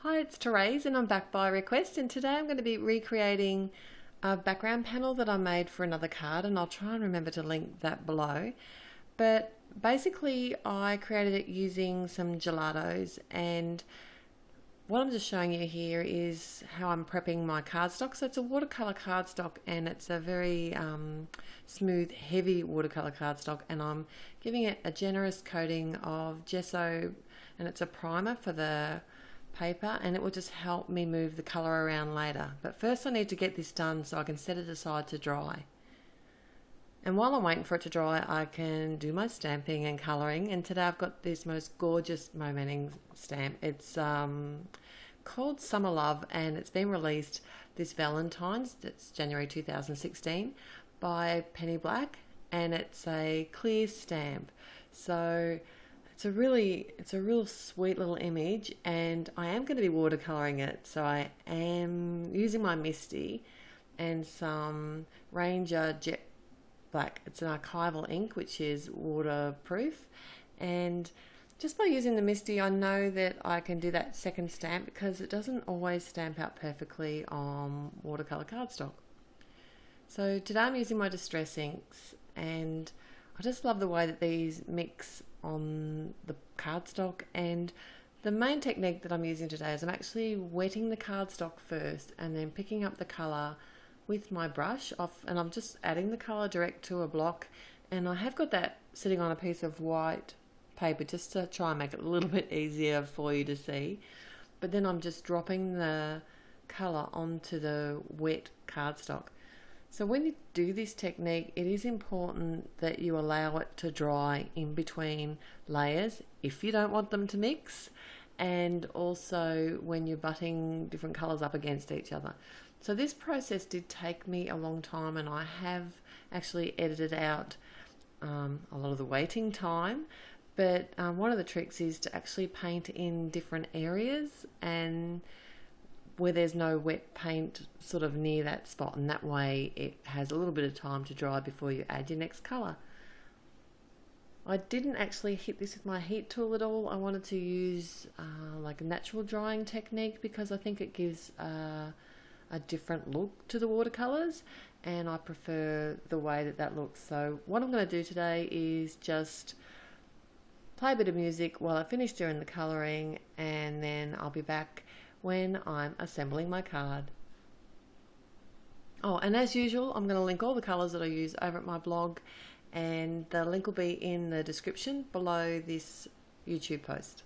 Hi, it's Therese and I'm back by request, and today I'm going to be recreating a background panel that I made for another card, and I'll try and remember to link that below. But basically I created it using some gelatos, and what I'm just showing you here is how I'm prepping my cardstock. So it's a watercolor cardstock, and it's a very smooth, heavy watercolor cardstock, and I'm giving it a generous coating of gesso, and it's a primer for the paper, and it will just help me move the color around later. But first I need to get this done so I can set it aside to dry. And while I'm waiting for it to dry, I can do my stamping and colouring. And today I've got this most gorgeous momenting stamp. It's called Summer Love, and it's been released this Valentine's, that's January 2016, by Penny Black, and it's a clear stamp. So it's a real sweet little image, and I am going to be watercolouring it. So I am using my Misty and some Ranger Jet Black. It's an archival ink which is waterproof, and just by using the Misty I know that I can do that second stamp because it doesn't always stamp out perfectly on watercolour cardstock. So today I'm using my Distress inks, and I just love the way that these mix on the cardstock. And the main technique that I'm using today is I'm actually wetting the cardstock first and then picking up the colour with my brush off, and I'm just adding the colour direct to a block. And I have got that sitting on a piece of white paper just to try and make it a little bit easier for you to see. But then I'm just dropping the colour onto the wet cardstock. So when you do this technique, it is important that you allow it to dry in between layers if you don't want them to mix, and also when you're butting different colours up against each other. So this process did take me a long time, and I have actually edited out a lot of the waiting time. But one of the tricks is to actually paint in different areas and where there's no wet paint sort of near that spot, and that way it has a little bit of time to dry before you add your next colour. I didn't actually hit this with my heat tool at all. I wanted to use like a natural drying technique because I think it gives a different look to the watercolours, and I prefer the way that that looks. So what I'm going to do today is just play a bit of music while I finish doing the colouring, and then I'll be back when I'm assembling my card. Oh, and as usual, I'm going to link all the colours that I use over at my blog, and the link will be in the description below this YouTube post.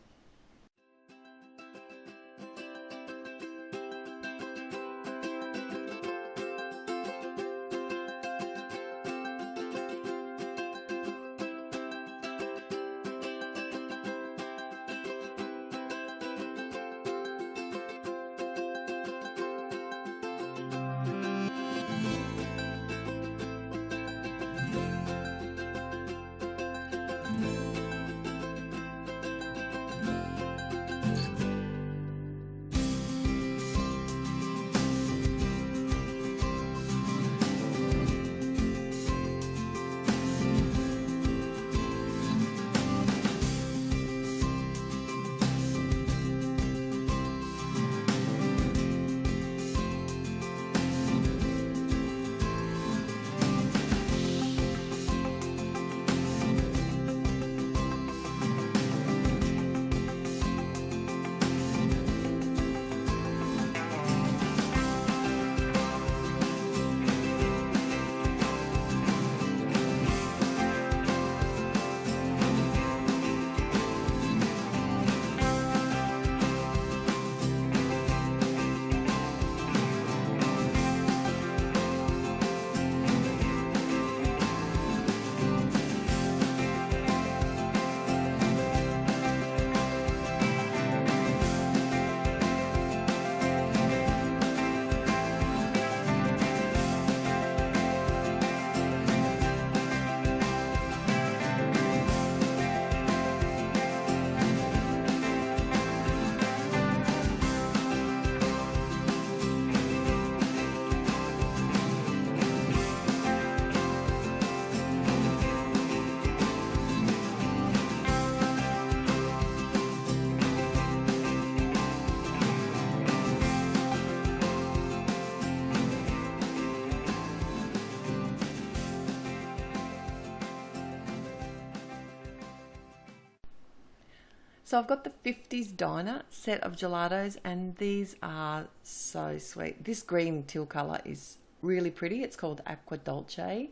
So I've got the 50s Diner set of gelatos, and these are so sweet. This green teal colour is really pretty. It's called Aqua Dolce.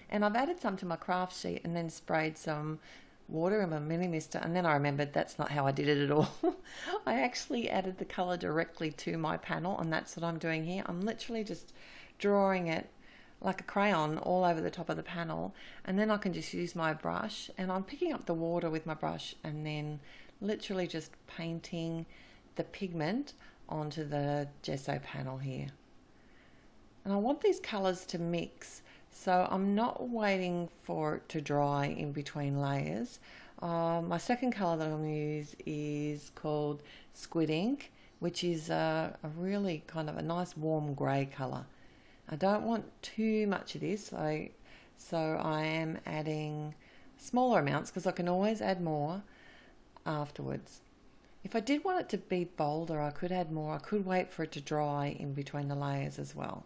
And I've added some to my craft sheet and then sprayed some water in my mini mister, and then I remembered that's not how I did it at all. I actually added the colour directly to my panel, and that's what I'm doing here. I'm literally just drawing it like a crayon all over the top of the panel, and then I can just use my brush, and I'm picking up the water with my brush and then literally just painting the pigment onto the gesso panel here. And I want these colours to mix, so I'm not waiting for it to dry in between layers. My second colour that I'm going to use is called Squid Ink, which is a really kind of a nice warm grey colour. I don't want too much of this, so I am adding smaller amounts because I can always add more afterwards. If I did want it to be bolder, I could add more. I could wait for it to dry in between the layers as well.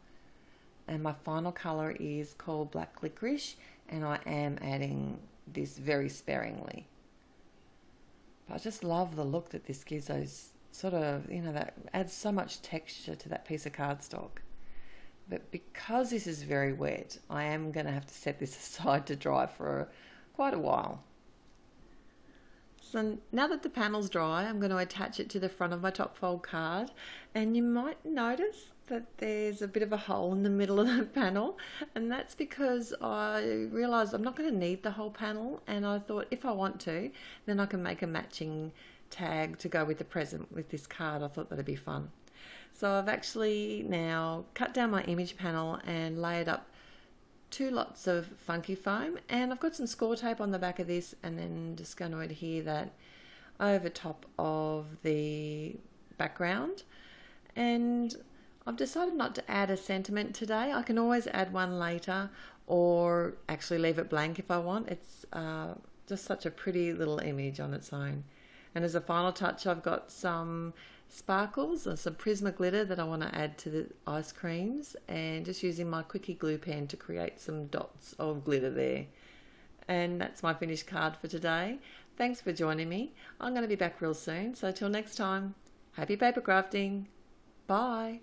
And my final colour is called Black Licorice, and I am adding this very sparingly. But I just love the look that this gives, those sort of, that adds so much texture to that piece of cardstock. But because this is very wet, I am going to have to set this aside to dry for quite a while. So now that the panel's dry, I'm going to attach it to the front of my top fold card, and you might notice that there's a bit of a hole in the middle of the panel, and that's because I realised I'm not going to need the whole panel, and I thought if I want to, then I can make a matching tag to go with the present with this card. I thought that'd be fun. So I've actually now cut down my image panel and layered up 2 lots of funky foam, and I've got some score tape on the back of this, and then just going to adhere that over top of the background. And I've decided not to add a sentiment today. I can always add one later, or actually leave it blank if I want. It's just such a pretty little image on its own. And as a final touch, I've got some sparkles and some Prisma glitter that I want to add to the ice creams, and just using my quickie glue pen to create some dots of glitter there. And that's my finished card for today. Thanks for joining me. I'm going to be back real soon, so till next time, happy paper crafting. Bye.